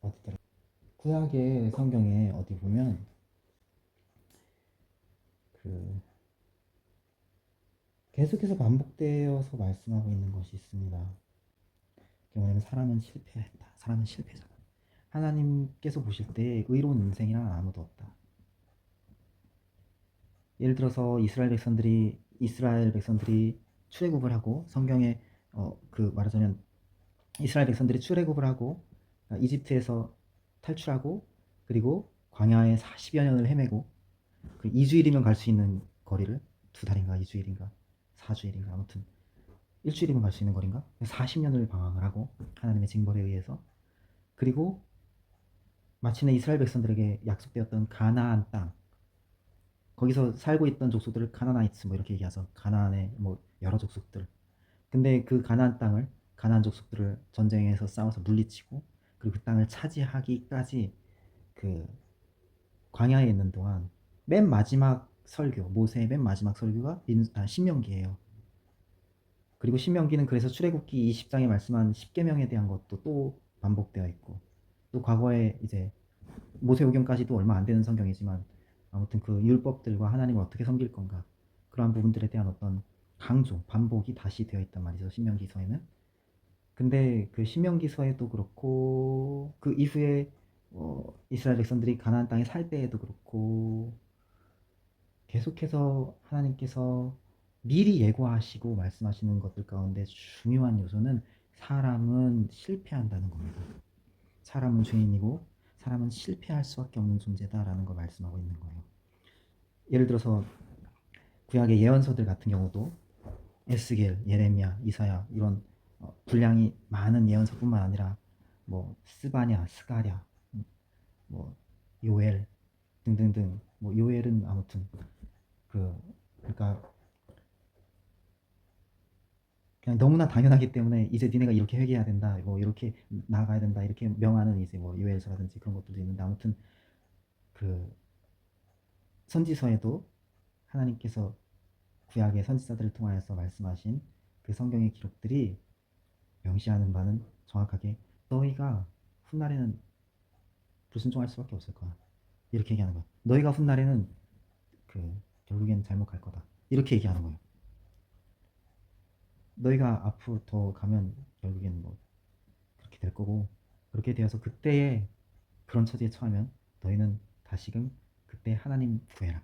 어디더라? 구약의 성경에 어디 보면 그 계속해서 반복되어서 말씀하고 있는 것이 있습니다. 그게 뭐냐면 사람은 실패했다. 사람은 실패잖아. 하나님께서 보실 때 의로운 인생이란 아무도 없다. 예를 들어서 이스라엘 백성들이 출애굽을 하고 성경에 그 말하자면 이스라엘 백성들이 출애굽을 하고 이집트에서 탈출하고 그리고 광야에 40여 년을 헤매고 그 2주일이면 갈 수 있는 거리를 2달인가 2주일인가 4주일인가 아무튼 일주일이면 갈 수 있는 거리인가 40년을 방황을 하고 하나님의 징벌에 의해서 그리고 마침내 이스라엘 백성들에게 약속되었던 가나안 땅 거기서 살고 있던 족속들을 가나나이츠 뭐 이렇게 얘기하죠. 가나안의 뭐 여러 족속들. 근데 그 가나안 족속들을 전쟁에서 싸워서 물리치고 그리고 그 땅을 차지하기까지 그 광야에 있는 동안 맨 마지막 설교 모세의 맨 마지막 설교가 신명기예요. 그리고 신명기는 그래서 출애굽기 20장에 말씀한 10계명에 대한 것도 또 반복되어 있고 또 과거에 이제 모세오경까지도 얼마 안 되는 성경이지만 아무튼 그 율법들과 하나님을 어떻게 섬길 건가 그러한 부분들에 대한 어떤 강조, 반복이 다시 되어 있단 말이죠. 신명기서에는. 근데 그 신명기서에도 그렇고 그 이후에 이스라엘 백성들이 가나안 땅에 살 때에도 그렇고 계속해서 하나님께서 미리 예고하시고 말씀하시는 것들 가운데 중요한 요소는 사람은 실패한다는 겁니다. 사람은 죄인이고 사람은 실패할 수밖에 없는 존재다라는 걸 말씀하고 있는 거예요. 예를 들어서 구약의 예언서들 같은 경우도 에스겔, 예레미야, 이사야 이런 분량이 많은 예언서뿐만 아니라 뭐 스바냐, 스가랴, 뭐 요엘 등등등 뭐 요엘은 아무튼 그러니까 그냥 너무나 당연하기 때문에 이제 니네가 이렇게 회개해야 된다, 뭐 이렇게 나아가야 된다 이렇게 명하는 이제 뭐 요엘서라든지 그런 것들도 있는데 아무튼 그 선지서에도 하나님께서 구약의 선지자들을 통하여서 말씀하신 그 성경의 기록들이 명시하는 바는 정확하게 너희가 훗날에는 불순종할 수밖에 없을 거야. 이렇게 얘기하는 거야. 너희가 훗날에는 결국엔 잘못 갈 거다. 이렇게 얘기하는 거예요. 너희가 앞으로 더 가면 결국엔 뭐 그렇게 될 거고 그렇게 되어서 그때에 그런 처지에 처하면 너희는 다시금 그때 하나님 구해라.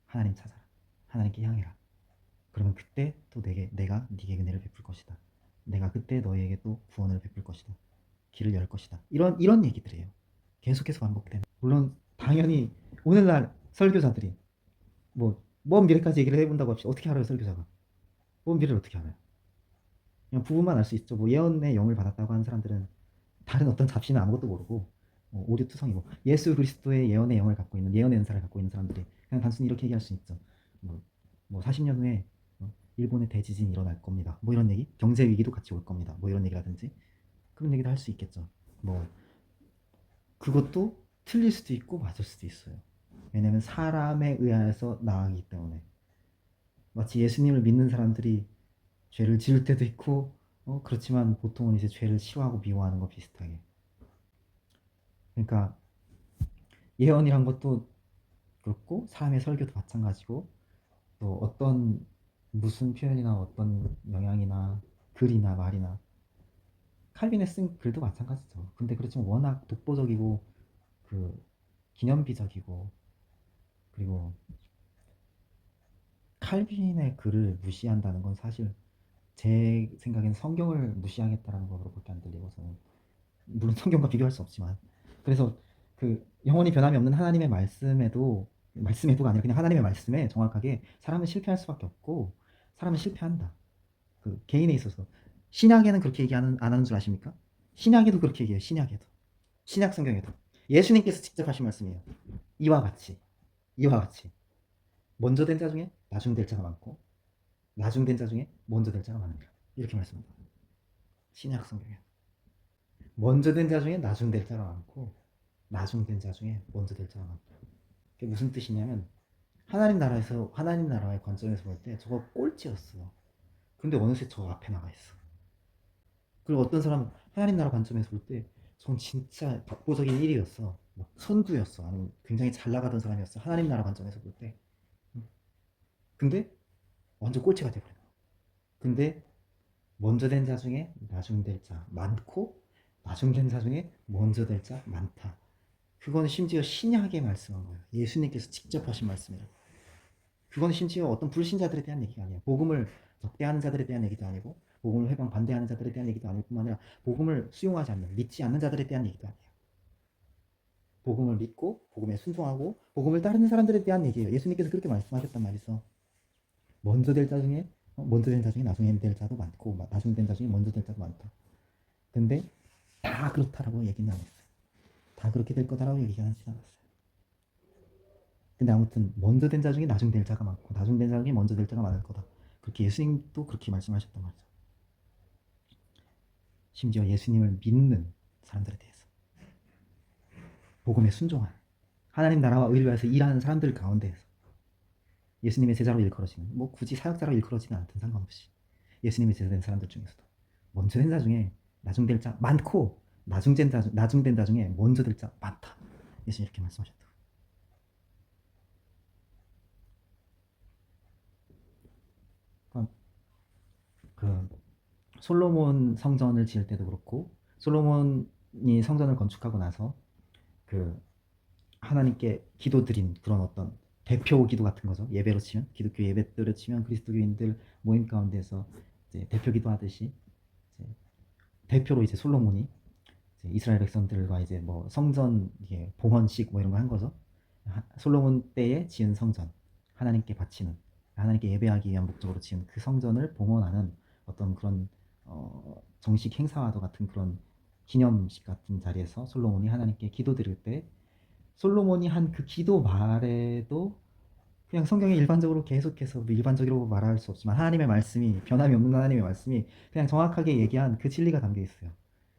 하나님 찾아라. 하나님께 향해라. 그러면 그때 또 내가 네게 은혜를 베풀 것이다. 내가 그때 너희에게 또 구원을 베풀 것이다. 길을 열 것이다. 이런 얘기들이에요. 계속해서 반복되는. 물론 당연히 오늘날 설교자들이 먼 미래까지 얘기를 해본다고 합시다. 어떻게 알아요, 설교자가? 먼 미래를 어떻게 알아요? 그냥 부분만 알 수 있죠. 뭐 예언의 영을 받았다고 하는 사람들은 다른 어떤 잡신은 아무것도 모르고 오류투성이고 예수 그리스도의 예언의 영을 갖고 있는 예언의 은사를 갖고 있는 사람들이 그냥 단순히 이렇게 얘기할 수 있죠. 뭐, 뭐 40년 후에 일본의 대지진이 일어날 겁니다. 뭐 이런 얘기, 경제 위기도 같이 올 겁니다. 뭐 이런 얘기라든지 그런 얘기도 할 수 있겠죠. 뭐 그것도 틀릴 수도 있고 맞을 수도 있어요. 왜냐면 사람에 의해서 나가기 때문에 마치 예수님을 믿는 사람들이 죄를 지을 때도 있고 그렇지만 보통은 이제 죄를 싫어하고 미워하는 거 비슷하게. 그러니까 예언이란 것도 그렇고 사람의 설교도 마찬가지고 또 어떤 무슨 표현이나 어떤 영향이나 글이나 말이나 칼빈의 쓴 글도 마찬가지죠. 근데 그렇지만 워낙 독보적이고 그 기념비적이고 그리고 칼빈의 글을 무시한다는 건 사실 제 생각엔 성경을 무시하겠다라는 것으로밖에 안 들리고서는 물론 성경과 비교할 수 없지만 그래서 그 영원히 변함이 없는 하나님의 말씀에도가 아니라 그냥 하나님의 말씀에 정확하게 사람은 실패할 수밖에 없고 사람은 실패한다. 그 개인에 있어서 신약에는 그렇게 얘기 안 하는 줄 아십니까? 신약에도 그렇게 얘기해요. 신약 성경에도 예수님께서 직접 하신 말씀이에요. 이와 같이 이와 같이 먼저 된 자 중에 나중 될 자가 많고 나중 된 자 중에 먼저 될 자가 많으니라 이렇게 말씀합니다. 신약 성경에 먼저 된 자 중에 나중 될 자가 많고 나중 된 자 중에 먼저 될 자가 많다. 그게 무슨 뜻이냐면 하나님 나라의 관점에서 볼 때 저거 꼴찌였어. 근데 어느새 저 앞에 나가 있어. 그리고 어떤 사람은 하나님 나라 관점에서 볼 때 전 진짜 독보적인 1위였어. 막 선두였어. 아니면 굉장히 잘 나가던 사람이었어. 하나님 나라 관점에서 볼 때. 음. 근데 완전 꼴찌가 돼버려. 근데 먼저 된 자 중에 나중 될 자 많고 나중 된 자 중에 먼저 될 자 많다. 그건 심지어 신약에 말씀한 거예요. 예수님께서 직접 하신 말씀이라. 그건 심지어 어떤 불신자들에 대한 얘기가 아니에요. 복음을 적대하는 자들에 대한 얘기도 아니고 복음을 회방 반대하는 자들에 대한 얘기도 아닐 뿐만 아니라 복음을 수용하지 않는 믿지 않는 자들에 대한 얘기도 아니에요. 복음을 믿고 복음에 순종하고 복음을 따르는 사람들에 대한 얘기예요. 예수님께서 그렇게 말씀하셨단 말이죠. 먼저 될 자 중에 먼저 된 자 중에 나중에 될 자도 많고 나중 된 자 중에 먼저 될 자도 많다. 근데 다 그렇다라고 얘기는 안 했어요. 다 그렇게 될 거다라고 얘기하지 않았어요. 근데 아무튼 먼저 된 자 중에 나중 될 자가 많고 나중 된 자 중에 먼저 될 자가 많을 거다. 그렇게 예수님도 그렇게 말씀하셨단 말이죠. 심지어 예수님을 믿는 사람들에 대해서 복음에 순종한 하나님 나라와 의를 위해서 일하는 사람들 가운데에서 예수님의 제자로 일컬어지는 뭐 굳이 사역자로 일컬어지는 않든 상관없이 예수님의 제자 된 사람들 중에서도 먼저 된 자 중에 나중 될 자 많고 나중 된 자 중에 먼저 될 자 많다. 예수님 이렇게 말씀하셨다. 그 솔로몬 성전을 지을 때도 그렇고 솔로몬이 성전을 건축하고 나서 그 하나님께 기도드린 그런 어떤 대표 기도 같은 거죠. 예배로 치면 기독교 예배들을 치면 그리스도교인들 모임 가운데서 이제 대표 기도하듯이 이제 대표로 이제 솔로몬이 이제 이스라엘 백성들과 이제 뭐 성전 이게 봉헌식 뭐 이런 거 한 거죠. 솔로몬 때에 지은 성전 하나님께 바치는 하나님께 예배하기 위한 목적으로 지은 그 성전을 봉헌하는 어떤 그런 정식 행사와도 같은 그런 기념식 같은 자리에서 솔로몬이 하나님께 기도드릴 때 솔로몬이 한 그 기도 말에도 그냥 성경에 일반적으로 계속해서 일반적으로 말할 수 없지만 하나님의 말씀이 변함이 없는 하나님의 말씀이 그냥 정확하게 얘기한 그 진리가 담겨 있어요.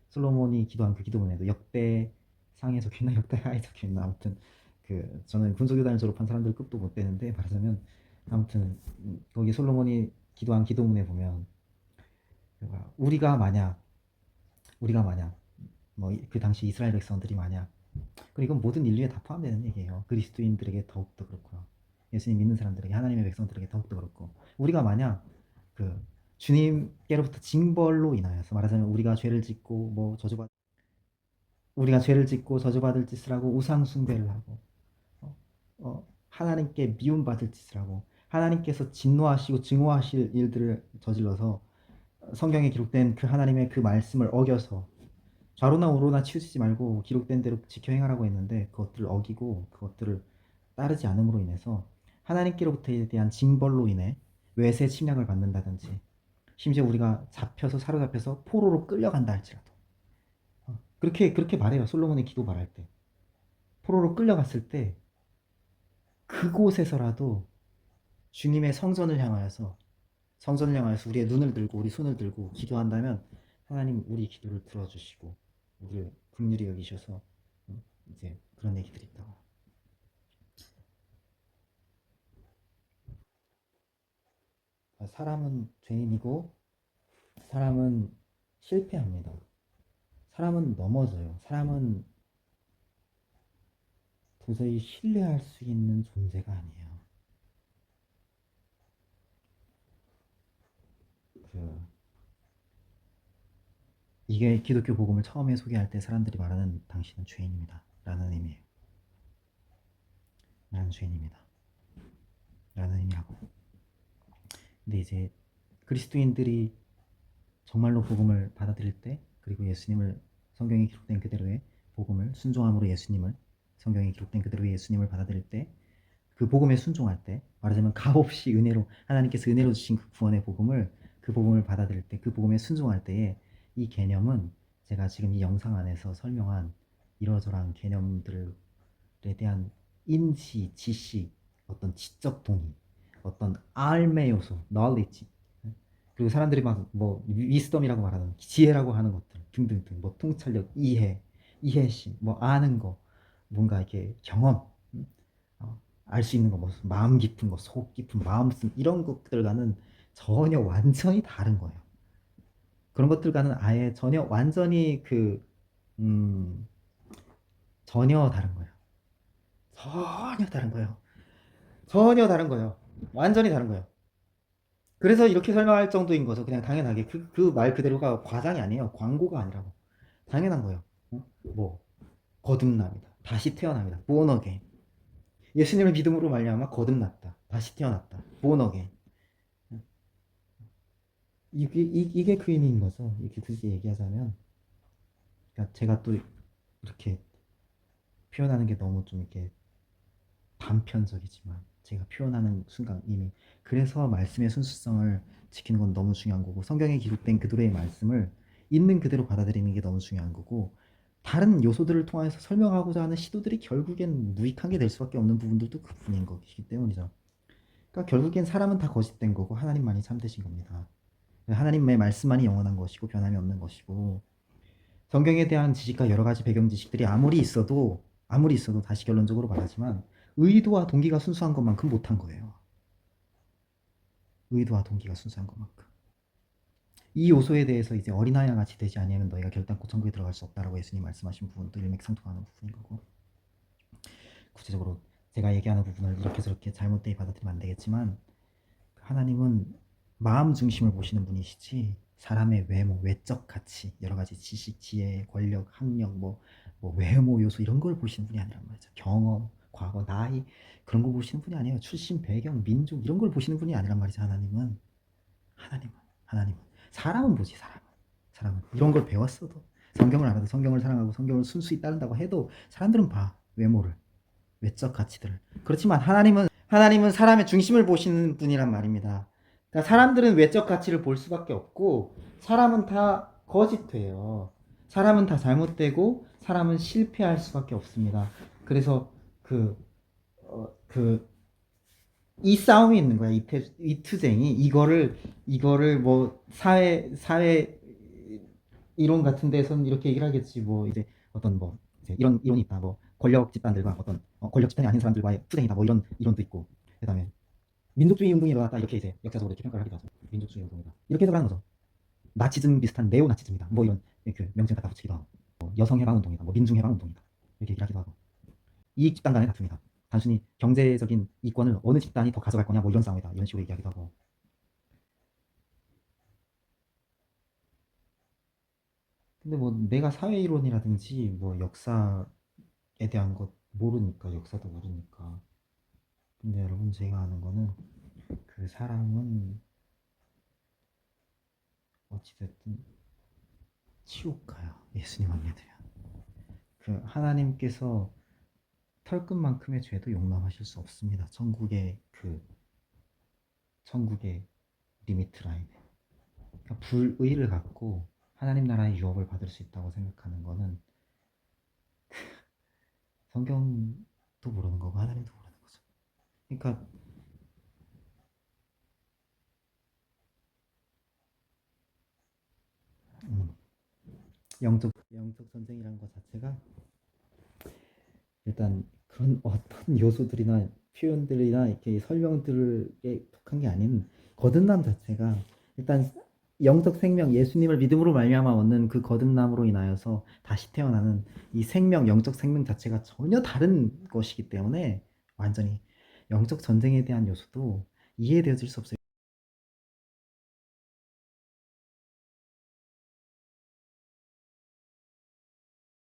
솔로몬이 기도한 그 기도문에도 역대상에 적혀있나 역대하에 적혀있나 아무튼 그 저는 군소교단을 졸업한 사람들 급도 못 되는데 말하자면 아무튼 거기 솔로몬이 기도한 기도문에 보면 우리가 만약 뭐 그 당시 이스라엘 백성들이 만약 그리고 모든 인류에 다 포함되는 얘기예요. 그리스도인들에게 더욱더 그렇고요. 예수님 믿는 사람들에게 하나님의 백성들에게 더욱더 그렇고 우리가 만약 그 주님께로부터 징벌로 인하여서 말하자면 우리가 죄를 짓고 저주받을 짓을 하고 우상 숭배를 하고 하나님께 미움받을 짓을 하고 하나님께서 진노하시고 증오하실 일들을 저질러서 성경에 기록된 그 하나님의 그 말씀을 어겨서 좌로나 우로나 치우치지 말고 기록된 대로 지켜 행하라고 했는데 그것들을 어기고 그것들을 따르지 않음으로 인해서 하나님께로부터에 대한 징벌로 인해 외세 침략을 받는다든지 심지어 우리가 잡혀서 사로잡혀서 포로로 끌려간다 할지라도 그렇게 말해요. 솔로몬의 기도 말할 때 포로로 끌려갔을 때 그곳에서라도 주님의 성전을 향하여서 우리의 눈을 들고 우리 손을 들고 기도한다면 하나님 우리 기도를 들어주시고 우리를 긍휼히 여기셔서 이제 그런 얘기들이 있다고. 사람은 죄인이고 사람은 실패합니다. 사람은 넘어져요. 사람은 도저히 신뢰할 수 있는 존재가 아니에요. 그 이게 기독교 복음을 처음에 소개할 때 사람들이 말하는 당신은 죄인입니다. 라는 의미예요. 나는 죄인입니다. 라는 의미하고. 근데 이제 그리스도인들이 정말로 복음을 받아들일 때 그리고 예수님을 성경에 기록된 그대로의 복음을 순종함으로 성경에 기록된 그대로의 예수님을 받아들일 때 그 복음에 순종할 때 말하자면 값없이 은혜로 하나님께서 은혜로 주신 그 구원의 복음을 그 복음을 받아들일 때 그 복음에 순종할 때에 이 개념은 제가 지금 이 영상 안에서 설명한 이러저러한 개념들에 대한 인지, 지식, 어떤 지적 동의, 어떤 알매 요소, knowledge 그리고 사람들이 막 뭐 위스덤이라고 말하는 지혜라고 하는 것들 등등등 뭐 통찰력, 이해심, 뭐 아는 거, 뭔가 이렇게 경험, 알 수 있는 거, 뭐 마음 깊은 거, 속 깊은 마음 쓴 이런 것들과는 전혀 완전히 다른 거예요. 그런 것들과는 아예 전혀 완전히 그 음, 전혀 다른 거예요. 전혀 다른 거예요. 전혀 다른 거예요. 완전히 다른 거예요. 그래서 이렇게 설명할 정도인 거죠. 그냥 당연하게 그 말 그대로가 과장이 아니에요. 광고가 아니라고. 당연한 거예요. 어? 뭐 거듭납니다. 다시 태어납니다. born again. 예수님을 믿음으로 말미암아 거듭났다. 다시 태어났다. born again. 이게 그 의미인 거죠. 이렇게 굳이 얘기하자면, 그러니까 제가 또 이렇게 표현하는 게 너무 좀 이렇게 단편적이지만 제가 표현하는 순간 이미 그래서 말씀의 순수성을 지키는 건 너무 중요한 거고 성경에 기록된 그들의 말씀을 있는 그대로 받아들이는 게 너무 중요한 거고 다른 요소들을 통해서 설명하고자 하는 시도들이 결국엔 무익한 게 될 수밖에 없는 부분들도 그 부분인 것이기 때문이죠. 그러니까 결국엔 사람은 다 거짓된 거고 하나님만이 참되신 겁니다. 하나님의 말씀만이 영원한 것이고 변함이 없는 것이고 성경에 대한 지식과 여러 가지 배경 지식들이 아무리 있어도 다시 결론적으로 말하지만 의도와 동기가 순수한 것만큼 못한 거예요. 의도와 동기가 순수한 것만큼. 이 요소에 대해서 이제 어린아이와 같이 되지 아니하면 너희가 결단코 천국에 들어갈 수 없다라고 예수님 말씀하신 부분도 일맥상통하는 부분인 거고 구체적으로 제가 얘기하는 부분을 이렇게 저렇게 잘못되게 받아들이면 안 되겠지만 하나님은 마음 중심을 보시는 분이시지 사람의 외모, 외적 가치, 여러 가지 지식, 지혜, 권력, 학력, 뭐 외모 요소 이런 걸 보시는 분이 아니란 말이죠. 경험, 과거, 나이 그런 거 보시는 분이 아니에요. 출신, 배경, 민족 이런 걸 보시는 분이 아니란 말이죠. 하나님은 하나님은 사람은 보지 사람은 이런 걸 배웠어도 성경을 알아도 성경을 사랑하고 성경을 순수히 따른다고 해도 사람들은 봐 외모를 외적 가치들을 그렇지만 하나님은 사람의 중심을 보시는 분이란 말입니다. 그러니까 사람들은 외적 가치를 볼 수밖에 없고 사람은 다 거짓돼요. 사람은 다 잘못되고 사람은 실패할 수밖에 없습니다. 그래서 그 이 싸움이 있는 거야. 이 투쟁이 이거를 뭐 사회 이론 같은 데서는 이렇게 얘기를 하겠지. 뭐 이제 어떤 뭐 이제 이런 이론이 있다. 뭐 권력 집단들과 어떤 권력 집단이 아닌 사람들과의 투쟁이다. 뭐 이런 이론도 있고. 그다음에 민족주의 운동이 일어났다. 이렇게 이제 역사적으로 이렇게 평가를 하기도 하죠. 민족주의 운동이다. 이렇게 해석을 하는 거죠. 나치즘 비슷한 네오 나치즘이다. 뭐 이런 그 명칭을 갖다 붙이기도 하고. 뭐 여성 해방 운동이다. 뭐 민중 해방 운동이다. 이렇게 얘기를 하기도 하고. 이익 집단 간의 다툼이다. 단순히 경제적인 이권을 어느 집단이 더 가져갈 거냐 뭐 이런 싸움이다. 이런 식으로 얘기하기도 하고. 근데 뭐 내가 사회 이론이라든지 뭐 역사에 대한 것 모르니까 역사도 모르니까. 근데 여러분 제가 아는 거는 그 사람은 어찌됐든 지옥 가요. 예수님 안 믿으면. 그 하나님께서 털끝만큼의 죄도 용납하실 수 없습니다. 천국의 리미트 라인에. 그러니까 불의를 갖고 하나님 나라의 유업을 받을 수 있다고 생각하는 거는 성경도 모르는 거고 하나님도 모르는 거죠. 그러니까 음, 영적 전쟁이라는 것 자체가 일단 그런 어떤 요소들이나 표현들이나 이렇게 설명들에 속한 게 아닌 거듭남 자체가 일단 영적 생명 예수님을 믿음으로 말미암아 얻는 그 거듭남으로 인하여서 다시 태어나는 이 생명 영적 생명 자체가 전혀 다른 것이기 때문에 완전히 영적 전쟁에 대한 요소도 이해되어질 수 없어요.